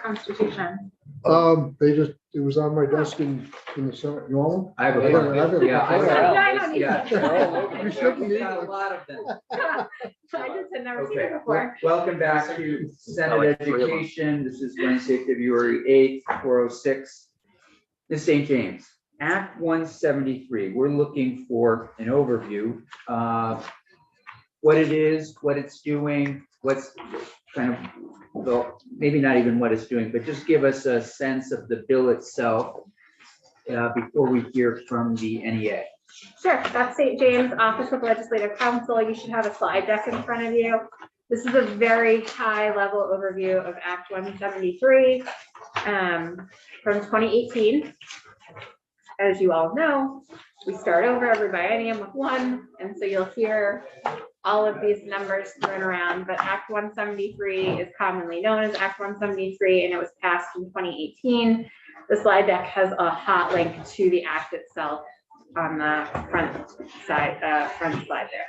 Constitution? It was on my desk in the Senate. You want one? I have a I bunch. have it. Yeah, I don't need yeah. it. You shouldn't We've need got a one. lot of them. I just had never seen Okay, it before. welcome back to Senate Education. This is Wednesday, February 8th, 4:06. This is St. James, Act 173. We're looking for an overview of what it is, what it's doing, what's kind of, well, maybe not even what it's doing, but just give us a sense of the bill itself before we hear from the NEA. Sure, that's St. James Office of Legislative Counsel. You should have a slide deck in front of you. This is a very high level overview of Act 173 from 2018. As you all know, we start over every biennium with one, and so you'll hear all of these numbers thrown around, but Act 173 is commonly known as Act 173, and it was passed in 2018. The slide deck has a hot link to the act itself on the front slide there.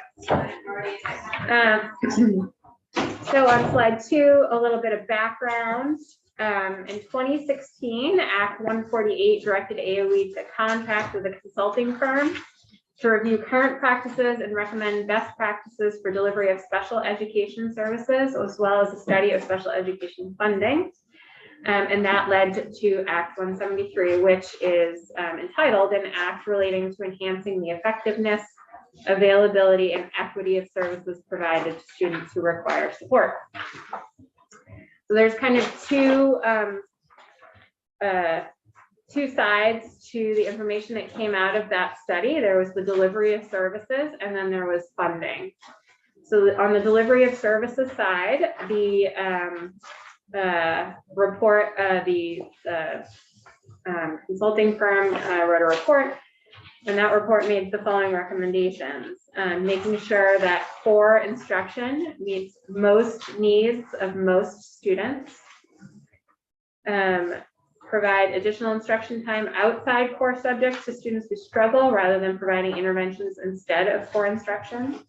So on slide 2, a little bit of background. In 2016, Act 148 directed AOE to contract with a consulting firm to review current practices and recommend best practices for delivery of special education services, as well as a study of special education funding. And that led to Act 173, which is entitled An Act Relating to Enhancing the Effectiveness, Availability, and Equity of Services Provided to Students Who Require Support. So there's kind of two sides to the information that came out of that study. There was the delivery of services, and then there was funding. So on the delivery of services side, the report, the consulting firm wrote a report, and that report made the following recommendations: making sure that core instruction meets most needs of most students, provide additional instruction time outside core subjects to students who struggle rather than providing interventions instead of core instruction,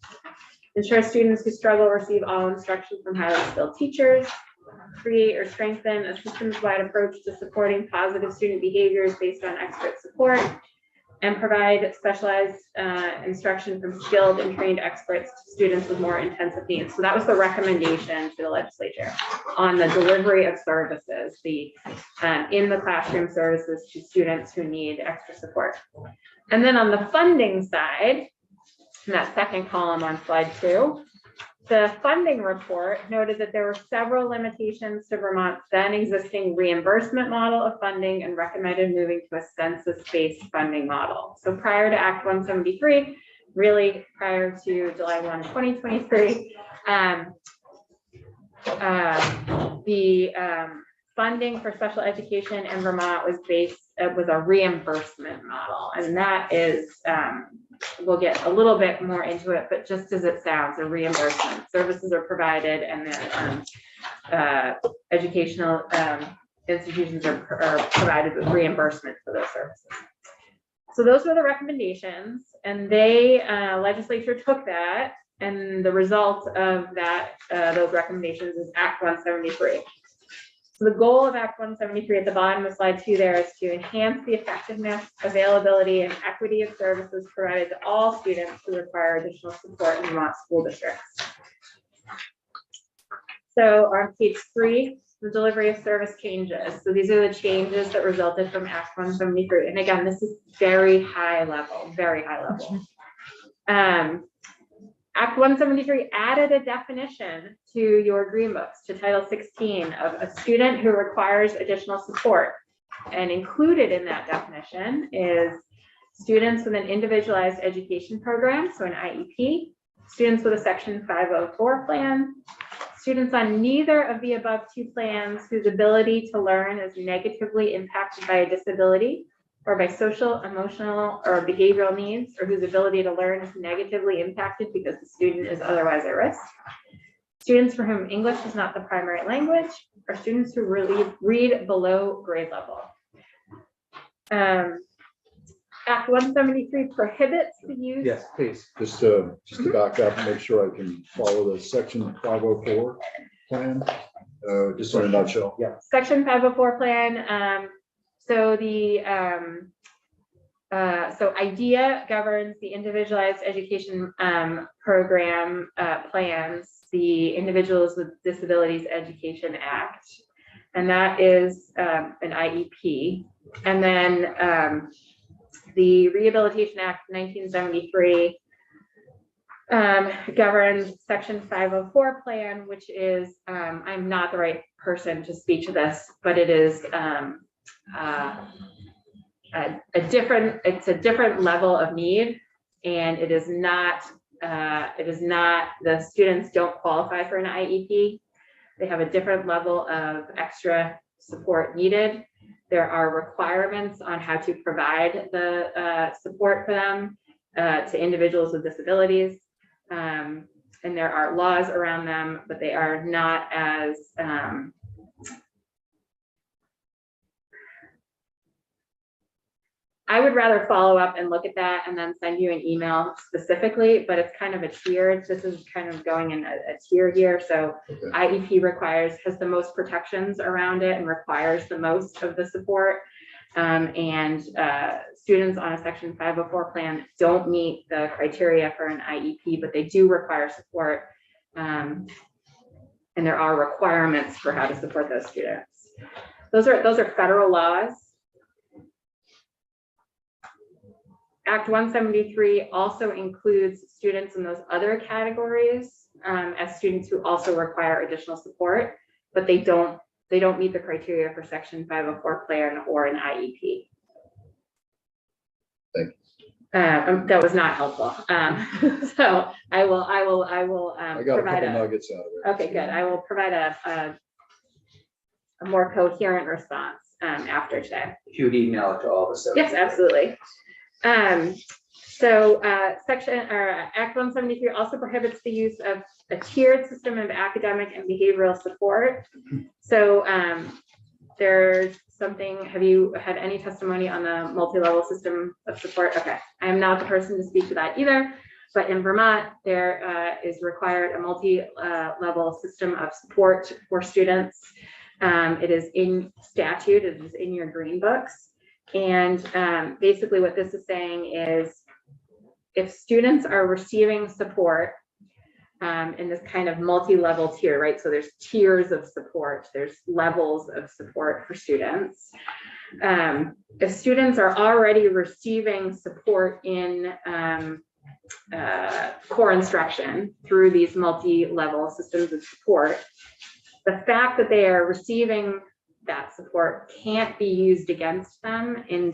ensure students who struggle receive all instruction from highly skilled teachers, create or strengthen a systems-wide approach to supporting positive student behaviors based on expert support, and provide specialized instruction from skilled and trained experts to students with more intensive needs. So that was the recommendation to the legislature on the delivery of services, the in the classroom services to students who need extra support. And then on the funding side, in that second column on slide 2, the funding report noted that there were several limitations to Vermont's then existing reimbursement model of funding and recommended moving to a census-based funding model. So prior to Act 173, really prior to July 1, 2023, the funding for special education in Vermont was was a reimbursement model, and that is we'll get a little bit more into it, but just as it sounds, a reimbursement. Services are provided, and then educational institutions are provided with reimbursement for those services. So those were the recommendations, and they legislature took that, and the result of that those recommendations is Act 173. So the goal of Act 173 at the bottom of slide 2 there is to enhance the effectiveness, availability, and equity of services provided to all students who require additional support in Vermont school districts. So on page 3, the delivery of service changes. So these are the changes that resulted from Act 173. And again, this is very high level, very high level. Act 173 added a definition to your green books, to Title 16, of a student who requires additional support. And included in that definition is students with an individualized education program, so an IEP, students with a Section 504 plan, students on neither of the above 2 plans whose ability to learn is negatively impacted by a disability or by social, emotional, or behavioral needs, or whose ability to learn is negatively impacted because the student is otherwise at risk. Students for whom English is not the primary language, or students who read below grade level. Act 173 prohibits the use. Yes, please. Just to back up and make sure I can follow the Section 504 plan. Just in a nutshell. Yeah. Section 504 plan, so the, so IDEA governs the individualized education program plans, the Individuals with Disabilities Education Act, and that is an IEP. And then the Rehabilitation Act 1973 governs Section 504 plan, which is, I'm not the right person to speak to this, but it is it's a different level of need, and it is not, the students don't qualify for an IEP. They have a different level of extra support needed. There are requirements on how to provide the support for them to individuals with disabilities. And there are laws around them, but they are not as I would rather follow up and look at that and then send you an email specifically, but it's kind of a tier. This is kind of going in a tier here. So Okay. IEP has the most protections around it and requires the most of the support. And students on a Section 504 plan don't meet the criteria for an IEP, but they do require support. And there are requirements for how to support those students. Those are federal laws. Act 173 also includes students in those other categories as students who also require additional support, but they don't meet the criteria for Section 504 plan or an IEP. Thank you. That was not helpful. So I will I got a couple nuggets out of it. Okay, good. I will provide a more coherent response after today. If you would email it to all of us. Yes, absolutely. Act 173 also prohibits the use of a tiered system of academic and behavioral support. So there's something, have you had any testimony on the multi-level system of support? Okay, I am not the person to speak to that either, but in Vermont, there is required a multi-level system of support for students. It is in statute, it is in your green books. And basically what this is saying is if students are receiving support in this kind of multi-level tier, right? So there's tiers of support, there's levels of support for students. If students are already receiving support in core instruction through these multi-level systems of support, the fact that they are receiving that support can't be used against them in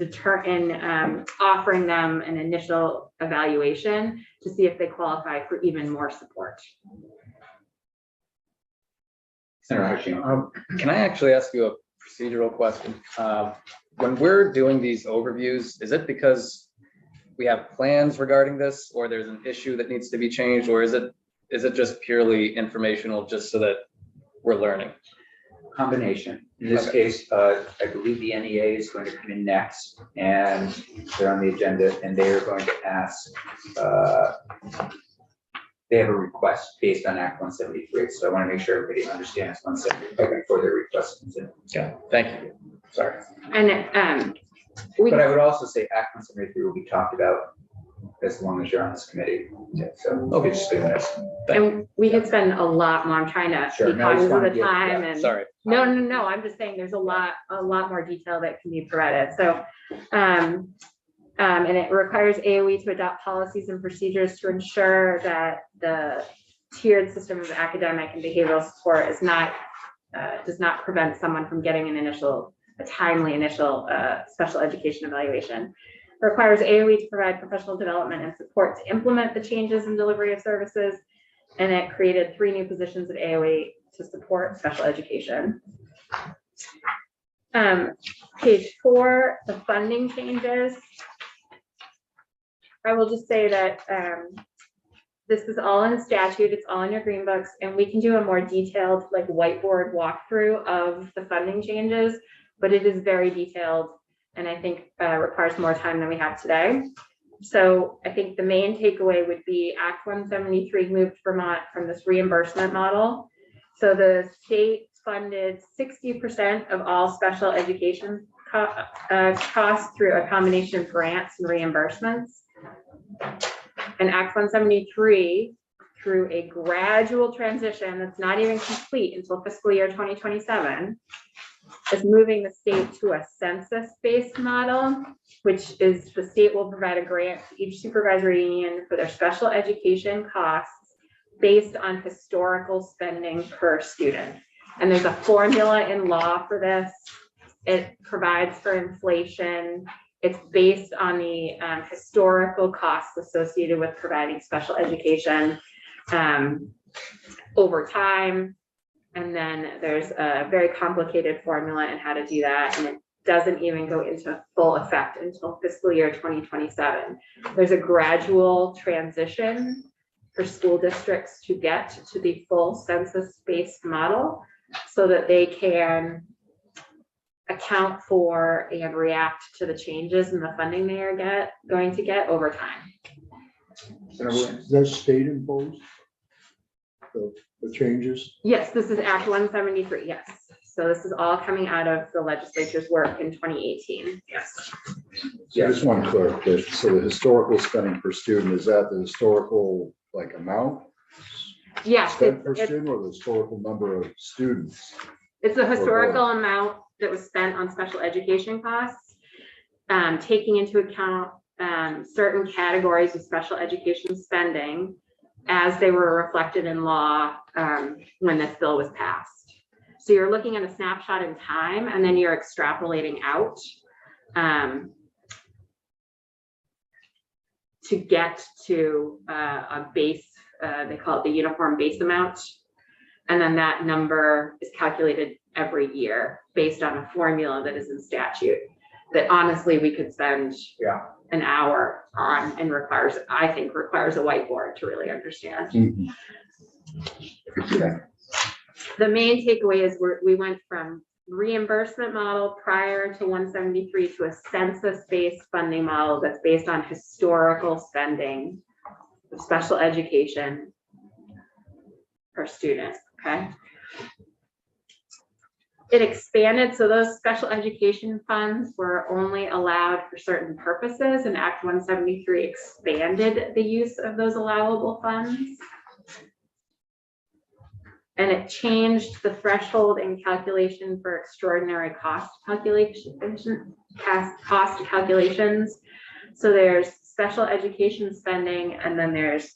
offering them an initial evaluation to see if they qualify for even more support. Can I actually ask you a procedural question? When we're doing these overviews, is it because we have plans regarding this, or there's an issue that needs to be changed, or is it just purely informational just so that we're learning? Combination. In this case, I believe the NEA is going to come in next, and they're on the agenda, and they are going to ask, they have a request based on Act 173. So I want to make sure everybody understands 173 before their request comes in. Yeah, thank you. Sorry. And but I would also say Act 173 will be talked about as long as you're on this committee. Yeah, so okay, just doing this. And we could spend a lot more. I'm trying to be cognizant of the time. And sorry. No. I'm just saying there's a lot more detail that can be provided. So, and it requires AOE to adopt policies and procedures to ensure that the tiered system of academic and behavioral support is not does not prevent someone from getting a timely initial special education evaluation. It requires AOE to provide professional development and support to implement the changes in delivery of services, and it created 3 new positions at AOE to support special education. Page 4, the funding changes. I will just say that this is all in statute, it's all in your green books, and we can do a more detailed like whiteboard walkthrough of the funding changes, but it is very detailed and I think requires more time than we have today. So I think the main takeaway would be Act 173 moved Vermont from this reimbursement model. So the state funded 60% of all special education costs through a combination of grants and reimbursements. And Act 173, through a gradual transition that's not even complete until fiscal year 2027, is moving the state to a census-based model, which is the state will provide a grant to each supervisory union for their special education costs based on historical spending per student. And there's a formula in law for this. It provides for inflation. It's based on the historical costs associated with providing special education over time. And then there's a very complicated formula in how to do that. And it doesn't even go into full effect until fiscal year 2027. There's a gradual transition for school districts to get to the full census-based model so that they can account for and react to the changes in the funding they are going to get over time. Is that state imposed? The changes? Yes, this is Act 173, yes. So this is all coming out of the legislature's work in 2018, yes. So just one clarification. So the historical spending per student, is that the historical like amount Yes, spent per it's student or the historical number of students? the historical amount that was spent on special education costs, taking into account certain categories of special education spending as they were reflected in law when this bill was passed. So you're looking at a snapshot in time and then you're extrapolating out to get to a base, they call it the uniform base amount. And then that number is calculated every year based on a formula that is in statute that honestly we could spend an hour on and I think requires a whiteboard to really understand. The main takeaway is we went from reimbursement model prior to 173 to a census-based funding model that's based on historical spending of special education per student, okay? It expanded, so those special education funds were only allowed for certain purposes, and Act 173 expanded the use of those allowable funds. And it changed the threshold in calculation for extraordinary cost calculations. So there's special education spending, and then there's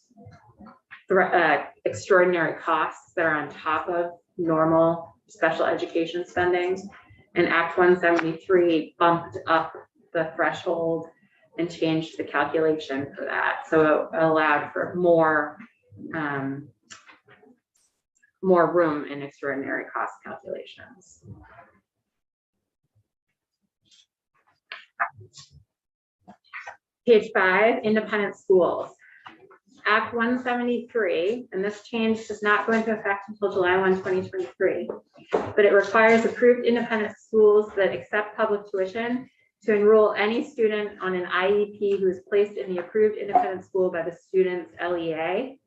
extraordinary costs that are on top of normal special education spending. And Act 173 bumped up the threshold and changed the calculation for that. So it allowed for more room in extraordinary cost calculations. Page 5, independent schools. Act 173, and this change does not go into effect until July 1, 2023, but it requires approved independent schools that accept public tuition to enroll any student on an IEP who is placed in the approved independent school by the student's LEA,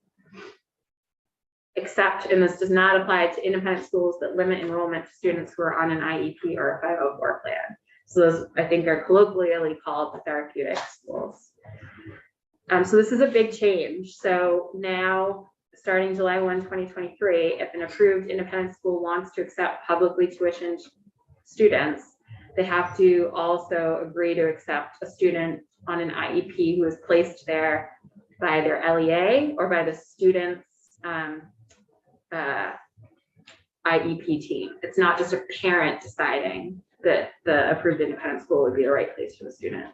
except, and this does not apply to independent schools that limit enrollment to students who are on an IEP or a 504 plan. So those, I think, are colloquially called the therapeutic schools. So this is a big change. So now, starting July 1, 2023, if an approved independent school wants to accept publicly tuitioned students, they have to also agree to accept a student on an IEP who is placed there by their LEA or by the student's IEP team. It's not just a parent deciding that the approved independent school would be the right place for the student.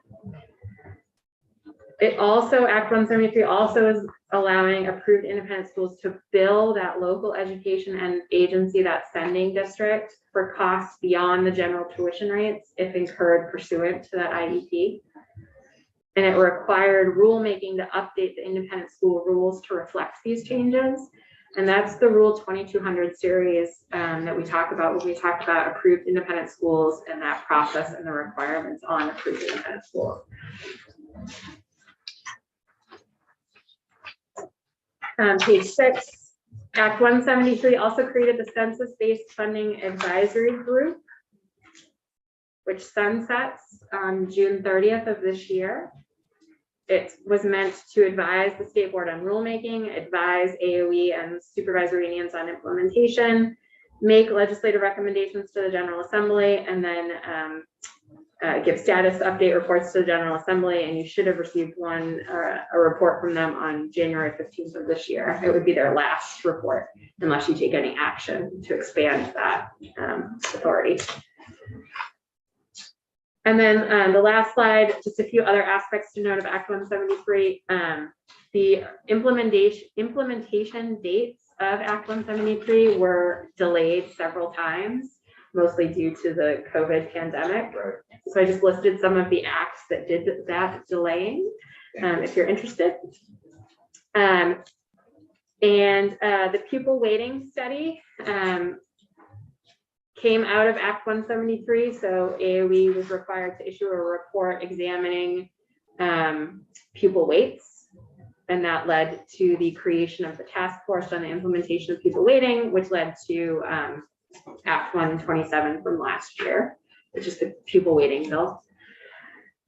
It also, Act 173 also is allowing approved independent schools to bill that local education and agency, that sending district, for costs beyond the general tuition rates if incurred pursuant to that IEP. And it required rulemaking to update the independent school rules to reflect these changes. And that's the Rule 2200 series that we talk about when we talk about approved independent schools and that process and the requirements on approved independent schools. Page 6, Act 173 also created the census-based funding advisory group, which sunsets on June 30th of this year. It was meant to advise the state board on rulemaking, advise AOE and supervisory unions on implementation, make legislative recommendations to the General Assembly, and then give status update reports to the General Assembly. And you should have received a report from them on January 15th of this year. It would be their last report unless you take any action to expand that authority. And then the last slide, just a few other aspects to note of Act 173. The implementation dates of Act 173 were delayed several times, mostly due to the COVID pandemic. Right. So I just listed some of the acts that did that delaying, if you're interested. And the pupil weighting study came out of Act 173. So AOE was required to issue a report examining pupil weights. And that led to the creation of the task force on the implementation of pupil weighting, which led to Act 127 from last year, which is the pupil weighting bill.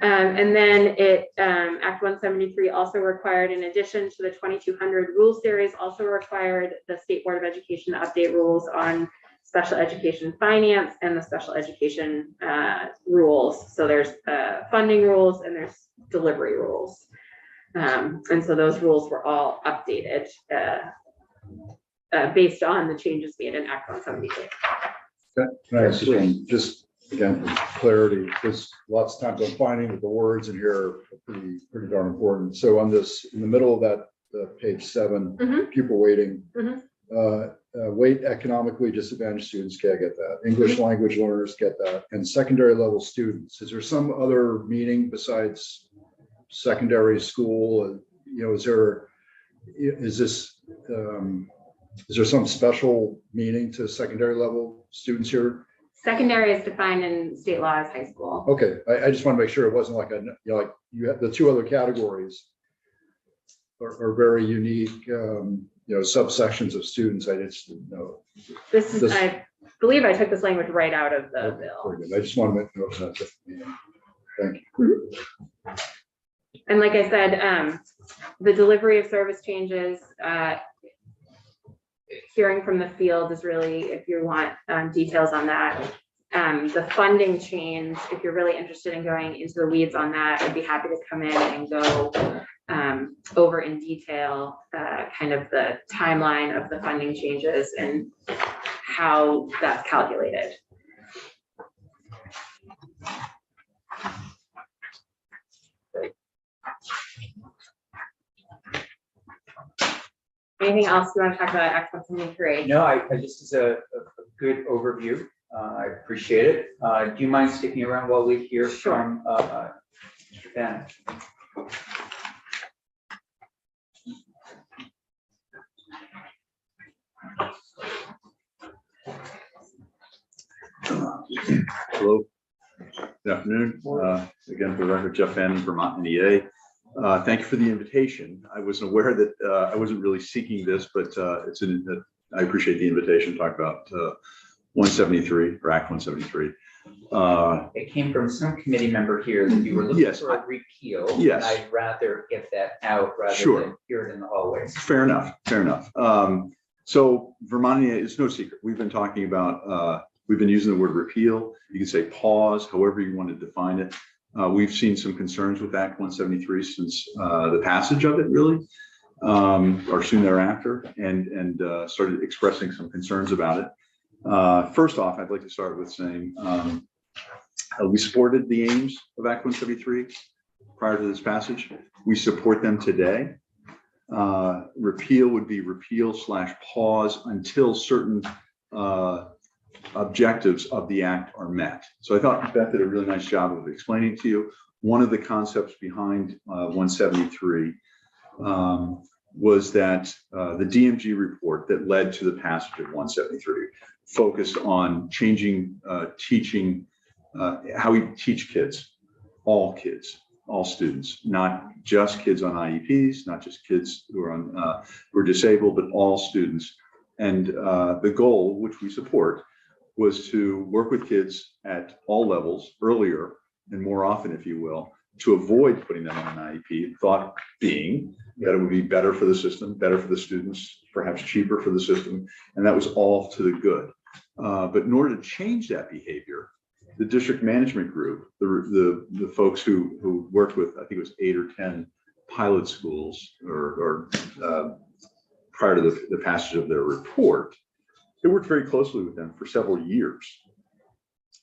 And then Act 173 also required, in addition to the 2200 rule series, also required the State Board of Education to update rules on special education finance and the special education rules. So there's funding rules and there's delivery rules. And so those rules were all updated based on the changes made in Act 173. Can I ask this one, just again, for clarity, because lots of times I'm finding that the words in here are pretty darn important. So on this, in the middle of that, page 7, pupil weighting, weight economically disadvantaged students, okay, I get that. English language learners, get that. And secondary level students, is there some other meaning besides secondary school? You know, is there some special meaning to secondary level students here? Secondary is defined in state law as high school. Okay, I just want to make sure it wasn't like like you have the two other categories are very unique, subsections of students. I just didn't know. I believe I took this language right out of the bill. Very good. I just want to know if that's it. Thank you. And like I said, the delivery of service changes, hearing from the field is really, if you want details on that. The funding change, if you're really interested in going into the weeds on that, I'd be happy to come in and go over in detail kind of the timeline of the funding changes and how that's calculated. Anything else you want to talk about Act 173? No, I just as a good overview. I appreciate it. Do you mind sticking around while we hear from Mr. Bennett? Hello, good afternoon. Again, for the record, Jeff Bannon, Vermont NEA. Thank you for the invitation. I wasn't aware that I wasn't really seeking this, but I appreciate the invitation to talk about 173 or Act 173. It came from some committee member here that you were looking for a repeal. Yes. And I'd rather get that out rather than hear it in the hallways. Fair enough. Fair enough. So Vermont NEA is no secret. We've been talking about, we've been using the word repeal. You can say pause, however you want to define it. We've seen some concerns with Act 173 since the passage of it, really, or soon thereafter, and started expressing some concerns about it. First off, I'd like to start with saying we supported the aims of Act 173 prior to this passage. We support them today. Repeal would be repeal/pause until certain objectives of the act are met. So I thought Beth did a really nice job of explaining to you. One of the concepts behind 173 was that the DMG report that led to the passage of 173 focused on changing teaching, how we teach kids, all students, not just kids on IEPs, not just kids who are disabled, but all students. And the goal, which we support, was to work with kids at all levels earlier and more often, if you will, to avoid putting them on an IEP. Thought being that it would be better for the system, better for the students, perhaps cheaper for the system, and that was all to the good. But in order to change that behavior, the district management group, the folks who worked with, I think it was 8 or 10 pilot schools, or prior to the passage of their report, they worked very closely with them for several years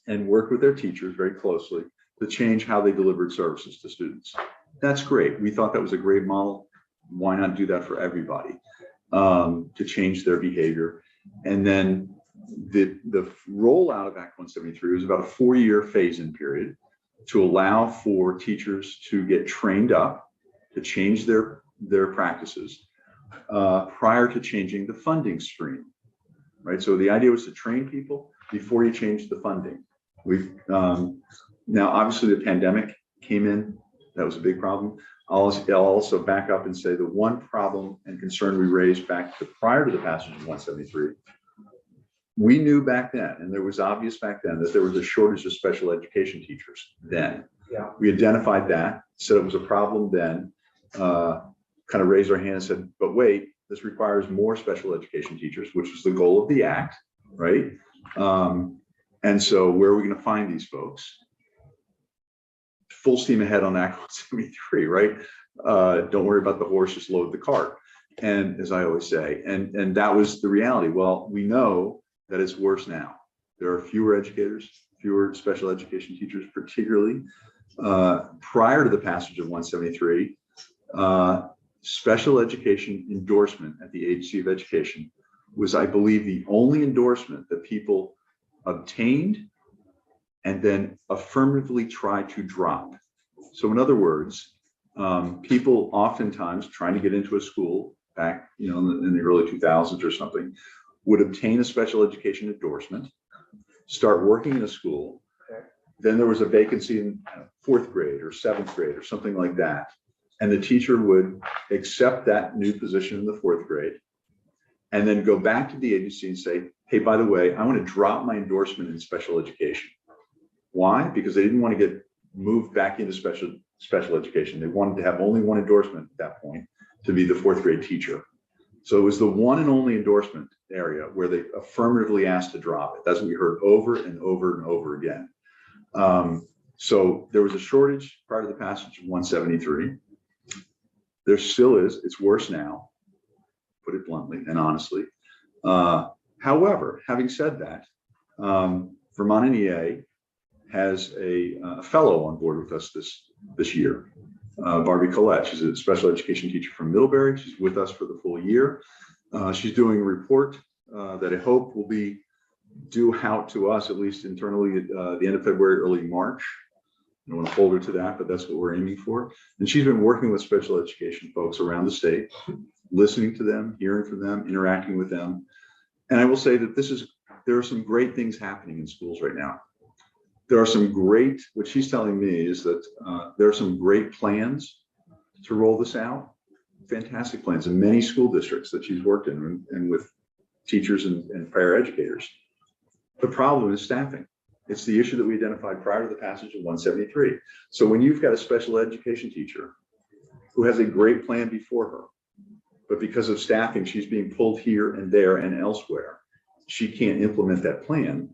and worked with their teachers very closely to change how they delivered services to students. That's great. We thought that was a great model. Why not do that for everybody, to change their behavior? And then the rollout of Act 173 was about a 4-year phase-in period to allow for teachers to get trained up, to change their practices prior to changing the funding stream, right? So the idea was to train people before you change the funding. We've now obviously the pandemic came in. That was a big problem. I'll also back up and say the one problem and concern we raised back to prior to the passage of 173, we knew back then, and there was obvious back then, that there was a shortage of special education teachers then. Yeah. We identified that, said it was a problem then, kind of raised our hand and said, but wait, this requires more special education teachers, which was the goal of the act, right? And so where are we going to find these folks? Full steam ahead on Act 173, right? Don't worry about the horse, just load the cart. And as I always say, and that was the reality. Well, we know that it's worse now. There are fewer educators, fewer special education teachers, particularly prior to the passage of 173. Special education endorsement at the Agency of Education was, I believe, the only endorsement that people obtained and then affirmatively tried to drop. So in other words, people oftentimes trying to get into a school back, in the early 2000s or something, would obtain a special education endorsement, start working in a school. Then there was a vacancy in 4th grade or 7th grade or something like that. And the teacher would accept that new position in the 4th grade and then go back to the agency and say, hey, by the way, I want to drop my endorsement in special education. Why? Because they didn't want to get moved back into special education. They wanted to have only one endorsement at that point, to be the 4th grade teacher. So it was the one and only endorsement area where they affirmatively asked to drop it. That's what we heard over and over and over again. So there was a shortage prior to the passage of 173. There still is. It's worse now, put it bluntly and honestly. However, having said that, Vermont NEA has a fellow on board with us this year, Barbie Collette. She's a special education teacher from Middlebury. She's with us for the full year. She's doing a report that I hope will be due out to us, at least internally, at the end of February, early March. I don't want to hold her to that, but that's what we're aiming for. And she's been working with special education folks around the state, listening to them, hearing from them, interacting with them. And I will say that there are some great things happening in schools right now. There are some great, what she's telling me is that there are some great plans to roll this out, fantastic plans in many school districts that she's worked in and with teachers and paraeducators. The problem is staffing. It's the issue that we identified prior to the passage of 173. So when you've got a special education teacher who has a great plan before her, but because of staffing, she's being pulled here and there and elsewhere, she can't implement that plan.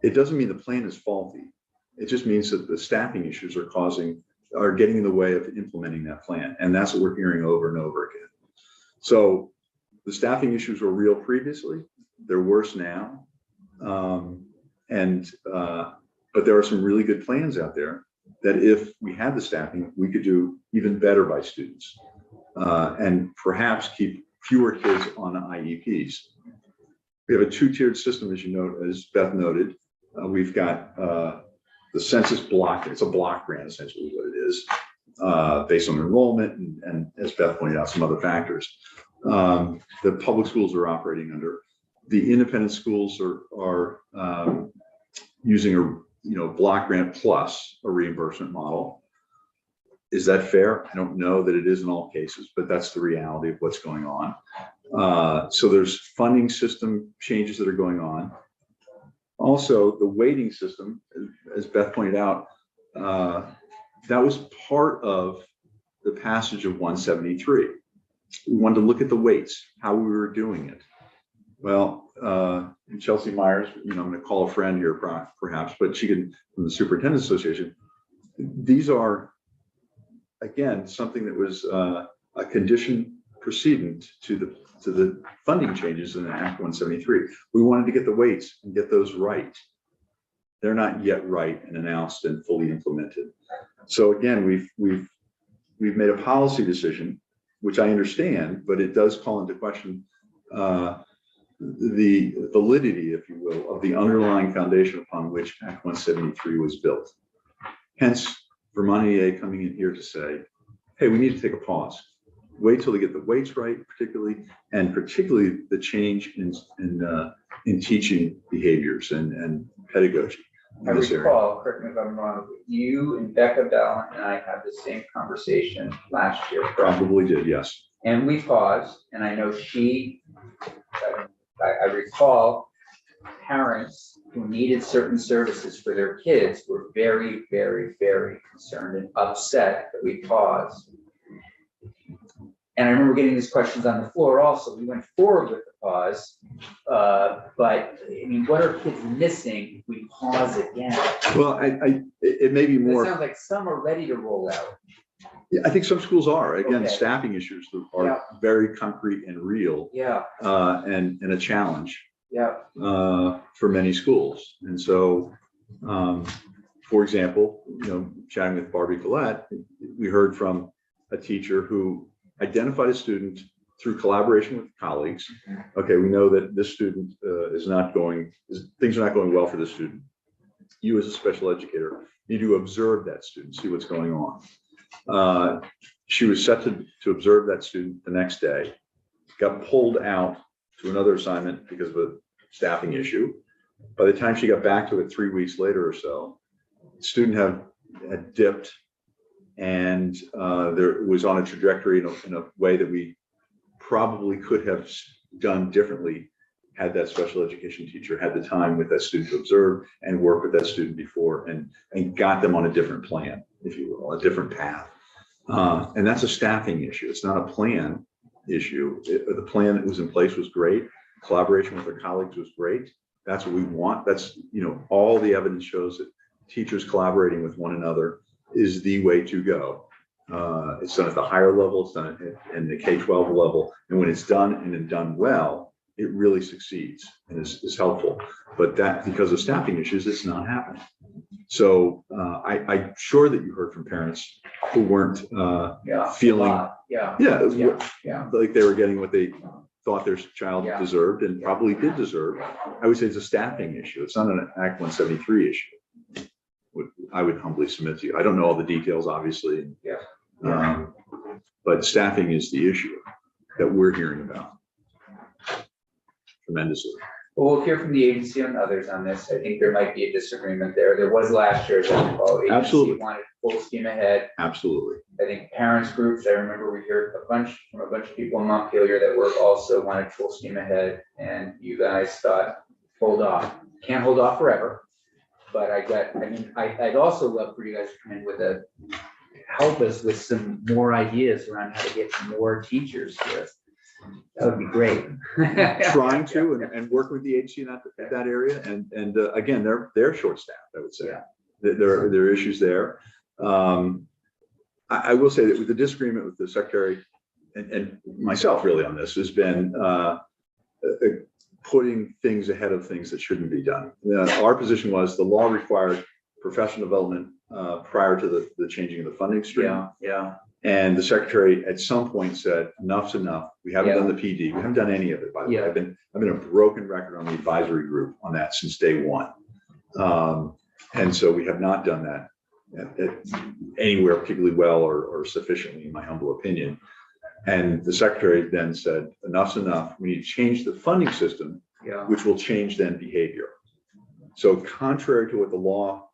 It doesn't mean the plan is faulty. It just means that the staffing issues are getting in the way of implementing that plan. And that's what we're hearing over and over again. So the staffing issues were real previously. They're worse now. But there are some really good plans out there that if we had the staffing, we could do even better by students and perhaps keep fewer kids on IEPs. We have a 2-tiered system, as you know, as Beth noted. We've got the census block. It's a block grant, essentially what it is, based on enrollment and as Beth pointed out, some other factors. The public schools are operating under. The independent schools are using a block grant plus a reimbursement model. Is that fair? I don't know that it is in all cases, but that's the reality of what's going on. So there's funding system changes that are going on. Also, the weighting system, as Beth pointed out, that was part of the passage of 173. We wanted to look at the weights, how we were doing it. Well, Chelsea Myers, I'm going to call a friend here perhaps, but she can, from the Superintendent's Association, these are, again, something that was a condition precedent to the funding changes in Act 173. We wanted to get the weights and get those right. They're not yet right and announced and fully implemented. So again, we've made a policy decision, which I understand, but it does call into question the validity, if you will, of the underlying foundation upon which Act 173 was built. Hence, Vermont EA coming in here to say, hey, we need to take a pause. Wait till they get the weights right, particularly the change in teaching behaviors and pedagogy I in this area. recall, correct me if I'm wrong, you and Becca Bell and I had the same conversation last year. Probably did, yes. And we paused, and I know I recall parents who needed certain services for their kids were very, very, very concerned and upset that we paused. And I remember getting these questions on the floor also. We went forward with the pause, but I mean, what are kids missing if we pause again? Well, it may be It more. sounds like some are ready to roll out. Yeah, I think some schools are. Again, Okay. staffing issues are Yeah. very concrete and real, Yeah, and a challenge yeah, for many schools. And so, for example, chatting with Barbie Collette, we heard from a teacher who identified a student through collaboration with colleagues. Okay, we know that this student things are not going well for this student. You as a special educator need to observe that student, see what's going on. She was set to observe that student the next day, got pulled out to another assignment because of a staffing issue. By the time she got back to it 3 weeks later or so, the student had dipped and there was on a trajectory in a way that we probably could have done differently had that special education teacher had the time with that student to observe and work with that student before and got them on a different plan, if you will, a different path. And that's a staffing issue. It's not a plan issue. The plan that was in place was great. Collaboration with our colleagues was great. That's what we want. That's, all the evidence shows that teachers collaborating with one another is the way to go. It's done at the higher level, it's done in the K-12 level. And when it's done and done well, it really succeeds and is helpful. But that, because of staffing issues, it's not happening. So I'm sure that you heard from parents who weren't yeah. feeling, Yeah, yeah. like they were getting what they thought their child Yeah. deserved and probably did deserve. I would say it's a staffing issue. It's not an Act 173 issue. I would humbly submit to you. I don't know all the details, obviously. Yeah. But staffing is the issue that we're hearing about tremendously. Well, we'll hear from the agency and others on this. I think there might be a disagreement there. There was last year, as I recall, agency Absolutely. wanted full steam ahead. Absolutely. I think parents groups, I remember we heard from a bunch of people in Montpelier that were also wanted full steam ahead, and you guys thought, hold off. Can't hold off forever, but I'd also love for you guys to come in with help us with some more ideas around how to get more teachers here. That would be great. Trying to and work with the agency in that area. And again, they're short-staffed, I would say. Yeah. There are issues there. I will say that with the disagreement with the secretary and myself really on this has been putting things ahead of things that shouldn't be done. Our position was the law required professional development prior to the changing of the funding stream. Yeah. And the secretary at some point said, enough's enough. We haven't done the PD. We haven't done any of it, by the way. I've been a broken record on the advisory group on that since day one. And so we have not done that anywhere particularly well or sufficiently, in my humble opinion. And the secretary then said, enough's enough. We need to change the funding system, which will change then behavior. So contrary to what the law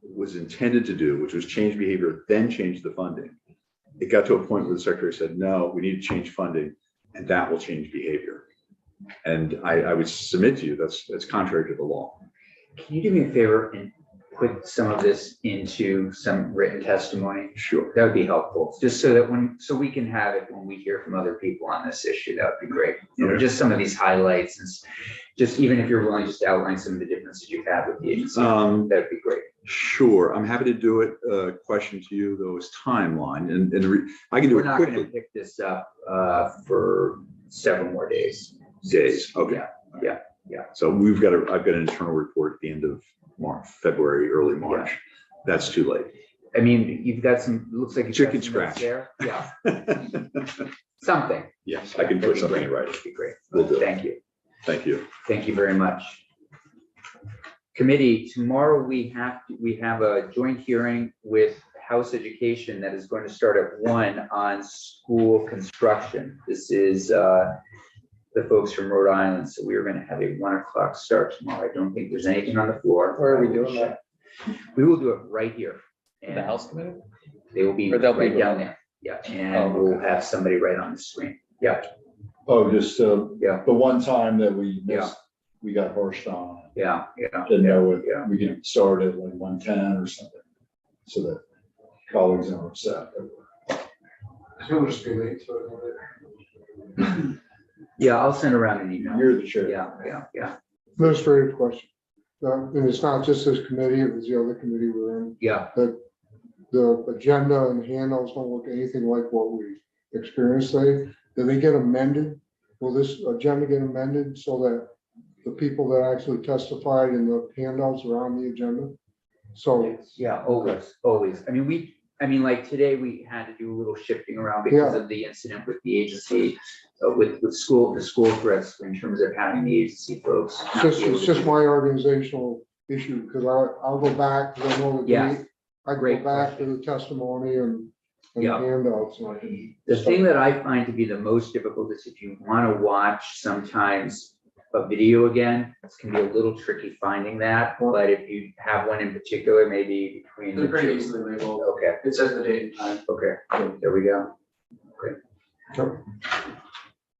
was intended to do, which was change behavior, then change the funding, it got to a point where the secretary said, no, we need to change funding and that will change behavior. And I would submit to you, that's contrary to the law. Can you do me a favor and put some of this into some written testimony? Sure. That would be helpful, just so that so we can have it when we hear from other people on this issue, that would be great. You know, just some of these highlights, and just even if you're willing just to outline some of the differences you've had with the agency, that'd be great. Sure, I'm happy to do it. Question to you though is timeline, and I can do We're it not gonna quickly. pick this up for several more days. Days, okay. Yeah. So I've got an internal report at the end of March, February, early March. That's too late. I mean, you've got some, it looks like. you've got Chicken some notes scratch. there. Yeah, something. Yes, I can put something in writing. That'd be great. Will do. Thank you. Thank you. Thank you very much. Committee, tomorrow we have a joint hearing with House Education that is going to start at 1 on school construction. This is the folks from Rhode Island, so we are going to have a 1 o'clock start tomorrow. I don't think there's anything on the floor. Where are we doing that? We will do it right here. The And House Committee? they will be Or they'll be right down there. Yeah, and Oh, we'll have somebody right on the screen. Yeah, Oh, just, yeah, the one time that we Yeah. missed, we got horsed on. yeah. Didn't know it, Yeah. we get started like 1:10 or something, so that colleagues aren't upset. It'll just be late, so. Yeah, I'll send around an email. You're the chair. Yeah. Administrative question. And it's not just this committee, it was the other committee we're in. Yeah, The agenda and handouts don't look anything like what we experienced today. Do they get amended? Will this agenda get amended so that the people that actually testified in the handouts are on the agenda? So, yeah, always. I mean, like today, we had to do a little shifting around because of the incident with the agency, with the school threats in terms of having the agency folks. not be able it's to just do- my organizational issue, because I'll go back, because I know the Yeah. date. I go Great back to the testimony and the Yeah. handouts, and I can. The thing that I find to be the most difficult is if you want to watch sometimes a video again, it can be a little tricky finding that, but if you have one in particular, maybe between. They're the pretty two- easily labeled. Okay, It says the date and time. okay, there we go. Sure.